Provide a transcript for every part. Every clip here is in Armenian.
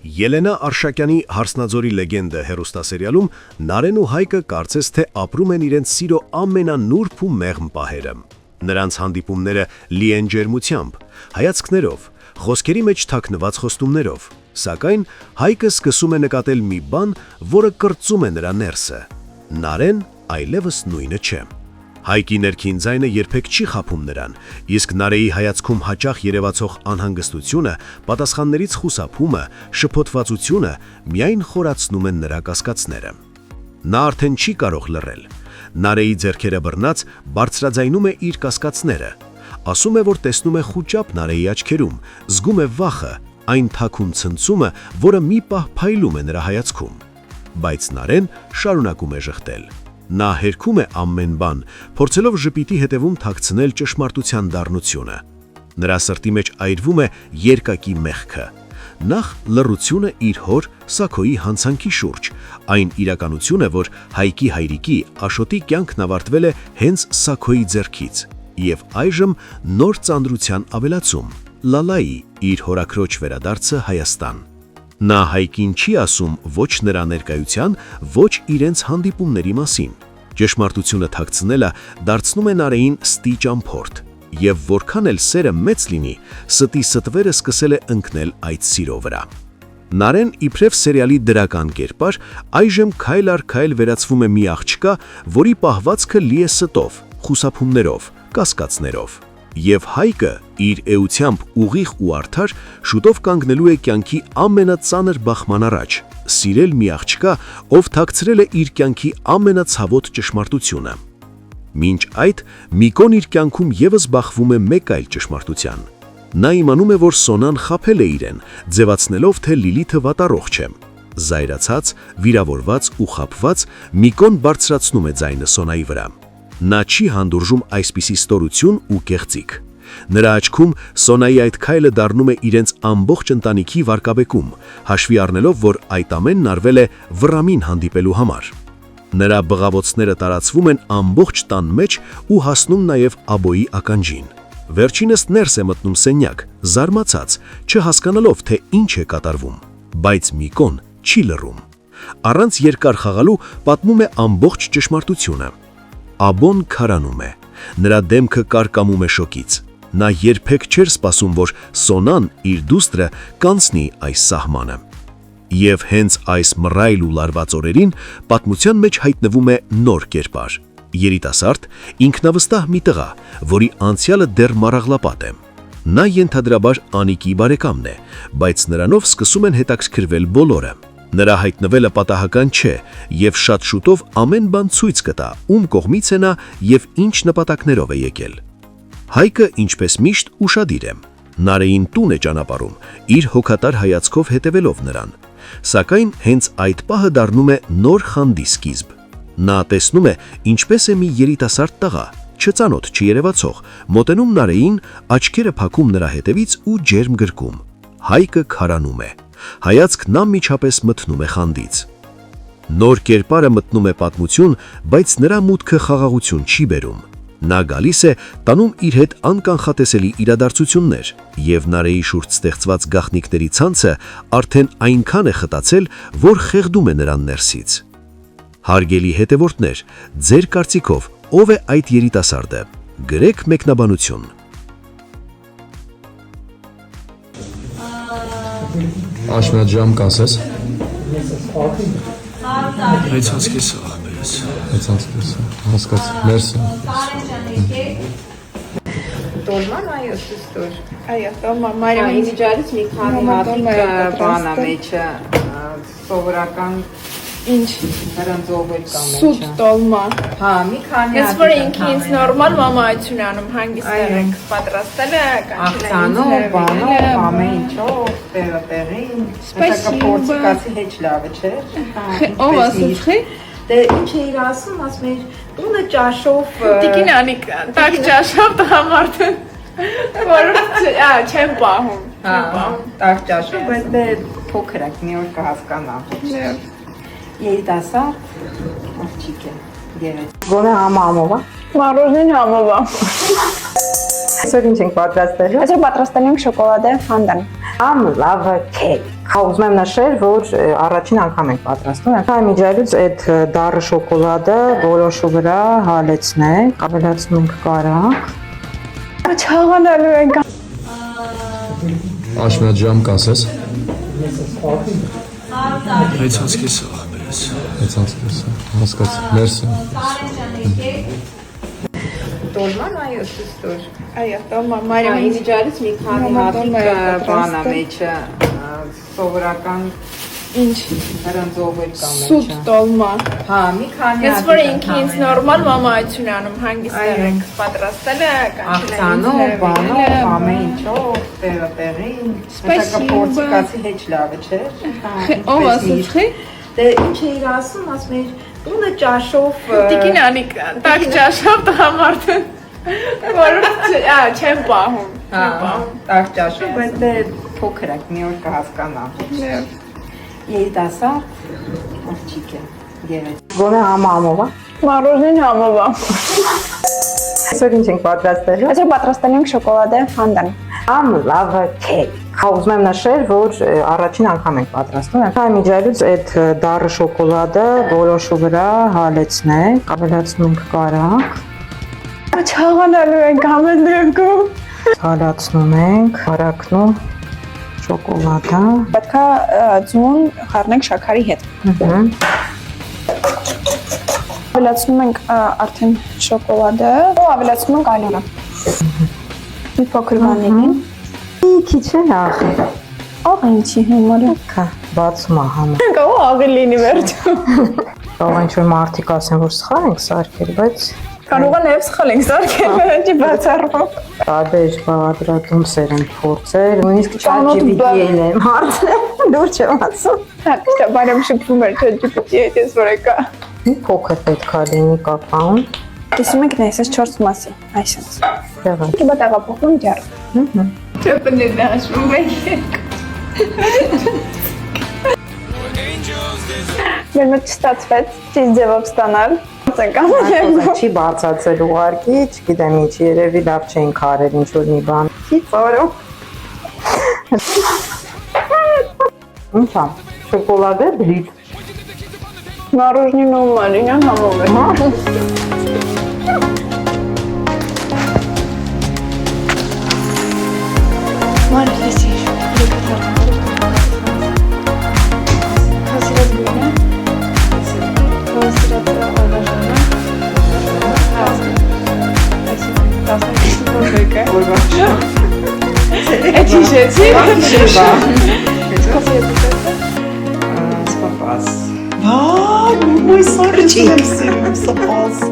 Ելենա Արշակյանի «Հարսնաձորի լեգենդը» հեռուստասերիալում Նարեն ու Հայկը կարծես թե ապրում են իրենց սիրո ամենանուրբ ու մեղմ պահերը։ Նրանց հանդիպումները լի են ջերմությամբ, հայացքներով, խոսքերի մեջ թաքնված խոստումներով, սակայն Հայկը սկսում է նկատել մի բան, որը կրծում է նրա ներսը։ Նարեն այլևս նույնը չէ։ Հայկի ներքին ձայնը երբեք չի խաբում նրան, իսկ Նարեի հայացքում հաճախ երևացող անհանգստությունը, պատասխաններից խուսափումը, շփոթվածությունը միայն խորացնում են նրա կասկածները։ Նա արդեն չի կարող լռել։ Նարեի ձեռքերը բռնած բարձրաձայնում է իր կասկածները։ Ասում է, որ տեսնում է խուճապ Նարեի աչքերում, զգում է վախը, այն թաքուն ցնցումը, որը մի պահ փայլում է նրա հայացքում։ Բայց Նարեն շարունակում է ժխտել։ Նա հերքում է ամեն բան, փորձելով ժպիտի հետևում թաքցնել ճշմարտության դառնությունը։ Նրա սրտի մեջ այրվում է երկակի մեղքը։ Նախ լռությունը իր հոր Սաքոյի հանցանքի շուրջ, այն իրականությունը, որ Հայկի հայրիկի Աշոտի կյանքն ավարտվել է հենց Սաքոյի ձեռքից, եւ այժմ նոր ծանրության ավելացում՝ Լալայի իր հորաքրոջ վերադարձը Հայաստան։ Նա Հայկին չի ասում ոչ նրա ներկայության, ոչ իրենց հանդիպումների մասին։ Ճշմարտությունը թաքցնելը դարձնում է Նարեին ստի ճամփորդ, եւ որքան էլ սերը մեծ լինի, ստի ստվերը սկսել է ընկնել այդ սիրո վրա։ Նարեն իբրև սերիալի դրական կերպար այժմ քայլ առ քայլ վերածվում է մի աղջկա, որի պահվածքը լի է ստով, խուսափումներով, կասկածներով։ Եվ Հայկը իր էությամբ ուղիղ ու արդար շուտով կանգնելու է կյանքի ամենածանր բախման առաջ, սիրել մի աղջկա, ով թաքցրել է իր կյանքի ամենացավոտ ճշմարտությունը։ Մինչ այդ Միկոն իր կյանքում եւս բախվում է մեկ այլ ճշմարտության։ Նա իմանում է, որ Սոնան խաբել է իրեն, ձևացնելով, թե Լիլիթը վատառողջ է։ Զայրացած, վիրավորված ու խաբված Միկոն բարձրացնում է ձայնը Սոնայի վրա։ Նա չի հանդուրժում այսպիսի ստորություն ու կեղծիք։ Նրա աչքում Սոնայի այդ քայլը դառնում է իրենց ամբողջ ընտանիքի վարկաբեկում, հաշվի առնելով, որ այդ ամենն արվել է վռամին հանդիպելու համար։ Նրա բղավոցները տարածվում են ամբողջ տան մեջ ու հասնում նաև Աբոյի ականջին։ Վերջինս ներս է մտնում սենյակ, զարմացած, չհասկանալով, թե ինչ է կատարվում, բայց Միկոն չի լռում։ Առանց երկար խաղալու պատմում է ամբողջ ճշմարտությունը։ Աբոն քարանում է, նրա դեմքը կարկամում է շոկից։ Նա երբեք չէր սպասում, որ Սոնան իր դուստրը կանցնի այս սահմանը։ Եվ հենց այս մռայլ ու լարված օրերին պատմության մեջ հայտնվում է նոր կերպար։ Երիտասարդ, ինքնավստահ մի տղա, որի անցյալը դեռ մառաղլապատ է։ Նա ենթադրաբար Անիկի բարեկամն է, բայց նրանով սկսում են հետաքրքրվել բոլորը։ Նրա հայտնվելը պատահական չէ, եւ շատ շուտով ամեն բան ցույց կտա, ում կողմից է նա եւ ինչ նպատակներով է եկել։ Հայկը, ինչպես միշտ, ուշադիր է։ Նարեին տուն է ճանապարհում, իր հոգատար հայացքով հետևելով նրան։ Սակայն հենց այդ պահը դառնում է նոր խանդի սկիզբ։ Նա տեսնում է, ինչպես է մի երիտասարդ տղա, չծանոթ, չերևացող, մոտենում Նարեին, աչքերը փակում նրա հետևից ու ջերմ գրկում։ Հայկը քարանում է։ Հայացքն անմիջապես մթնում է խանդից։ Նոր կերպարը մտնում է պատմություն, բայց նրա մուտքը խաղաղություն չի բերում։ Նա գալիս է, տանում իր հետ անկանխատեսելի իրադարձություններ, եւ Նարեի շուրջ ստեղծված գաղտնիքների ցանցը արդեն այնքան է խտացել, որ խեղդում է նրան ներսից։ Հարգելի հետևորդներ, ձեր կարծիքով ով է այդ երիտասարդը։ Գրեք մեկնաբանություն։ Աշմետ ժամ կասես։ Հեծած կեսը աղբերս։ Հեծած կեսը, հասկաց, մերսը։ Տոլման այո, սուստոր։ Այո, տոլմա, Մարիամ Ինձ ջարից մի քանի հատիկ բան է մեջը, սովորական ինչ հրանձով էլ կա մեջը։ սուտ տոլմա։ Հա, մի քանի Ես որ ինքը ինձ նորմալ մամայություն անում, հանգիստներ ենք պատրաստել է, աղցանով, բանով, ամեն ինչով, տեղին, հետակա պորտիկացի հեչ լավ է, չէ։ Ով ասեցի։ Դե ինչ էիր ասում, ասում էիր, տունը ճաշով… Տիկին Անիկ, տակ ճաշով տղամարդը, որ չեմ պահում, տակ ճաշով, բայց դե փոքր եք, մի օր կհասկանամ։ Երիտասարդ, աղջիկ է, գերեць։ Գոնե համով է։ Մառոժին համով է։ Այսօր ինչ ենք պատրաստելու։ Այսօր պատրաստել ենք շոկոլադե ֆանդան։ Լավը քեկ։ Հա ուզում եմ նշել, որ առաջին անգամ ենք պատրաստում։ Այն միջայլուց այդ դառը շոկոլադը գոլորշու վրա հալեցնենք, ավելացնում ենք կարակ։ Չաղանալու ենք։ Աշմետ ժամ կասես։ Հեծած քեզ ալես։ Հեծանցքես։ Հասկացա։ Մերսի։ Տոլման այո, սուստոր։ Այո, տոմա, Այն Մարիամի միջայլուց մի քանի հատիկ բանա մեջը սովորական ինչ հրանձով էլ կա սուտ մեջը։ տոլմա։ Հա, մի քանի Ես որ ինքը ինձ նորմալ մամայություն անում հանգիստներ ենք պատրաստել է, աղցանով, բանով, ամեն ինչով, տեղին։ Սպեսիբա։ Պորտիկացի հետ լավ է, չէ՞։ Ով ասեցի։ Դե ինչ էիր ասում, ասում էիր, տունը ճաշով Տիկին անիկ, տակ ճաշով տղամարդը։ Որ չեմ պահում։ Չեմ պահում։ տակ ճաշով, բայց դե փոքր եք, մի օր կհասկանամ։ Երիտասարդ աղջիկ է, երեք։ Գոնե համամով, հա։ Մառոժին համովա։ Այսօր ինչ ենք պատրաստել։ Այսօր պատրաստել ենք շոկոլադե ֆանդան։ Ամ լավը քեկ։ Հա ուզում եմ նշել, որ առաջին անգամ ենք պատրաստում։ Այն միջայլուց այդ դառը շոկոլադը գոլորշու վրա հալեցնենք, ավելացնում ենք կարակ, Չաղանալու ենք ամենուկում։ հալացնում ենք, կարակնում շոկոլադը։ Պետքա ձուն խառնենք շաքարի հետ։ Ավելացնում ենք արդեն շոկոլադը, ու ավելացնում ենք ալյուրը։ Մի փոքր վանիլին։ Քիչ է լավ։ Ահա ինչի հիմարը։ Կա, բացում ահամ։ Կա ու աղի լինի վերջում։ Կարող ինչ որ մարդիկ ասեն, որ սխալ ենք սարքել, բայց Կարող է նաև սխալ ենք սարքել, վերջի բացառվող։ տարբեր բաղադրատոմսեր են փորձել, նույնիսկ ChatGPT-ել եմ հարցրել, դուր չեմ ասում։ Հա, դա բարեմ շփվում էր ChatGPT-ի հետ, ես որ եկա։ Մի փոքր պետքա լինի կակաոն։ Տեսում եք նայես 4 մասի, այսպես։ Դեղա։ Իբա տեղափոխում ջար։ Չպնդել հաշվում եք։ Մեր մոտ չստացվեց ճիշտ ձևով ստանալ։ Այդպես չի բացածել ուղարկի, չգիտեմ ինչ, երևի լավ չէինք արել ինչ որ մի բան։ Չի ծորում։ Ինչա, շոկոլադե բրիջ։ Մառոժնին ու մարինան համով է։ Մարկեսի Эти жети. Սպապաս։ Мой սարճիկ սիրում սպաս։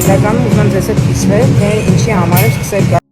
Իրականում ուզում եմ ձեզ հետ կիսվել, թե ինչի համար է սկսել